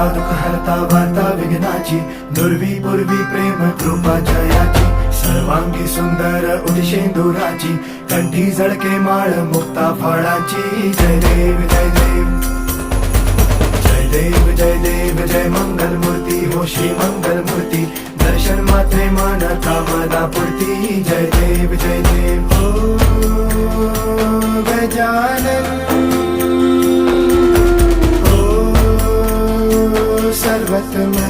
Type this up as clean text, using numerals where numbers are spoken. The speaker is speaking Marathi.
हरता दुःख हरता वार्ता विघ्नाची, दुर्वी पूर्वी प्रेम कृपा जयाची, सर्वांगी सुंदर उदिशेंदुराची, कंठी झळके माळ मुक्ता फळाची. जय देव जय देव जय देव जय देव जय मंगल मूर्ती हो श्री मंगल मूर्ती, दर्शन मात्रे मन कामना पूर्ती. जय देव जय देव हो गजानन हो सर्वतमन.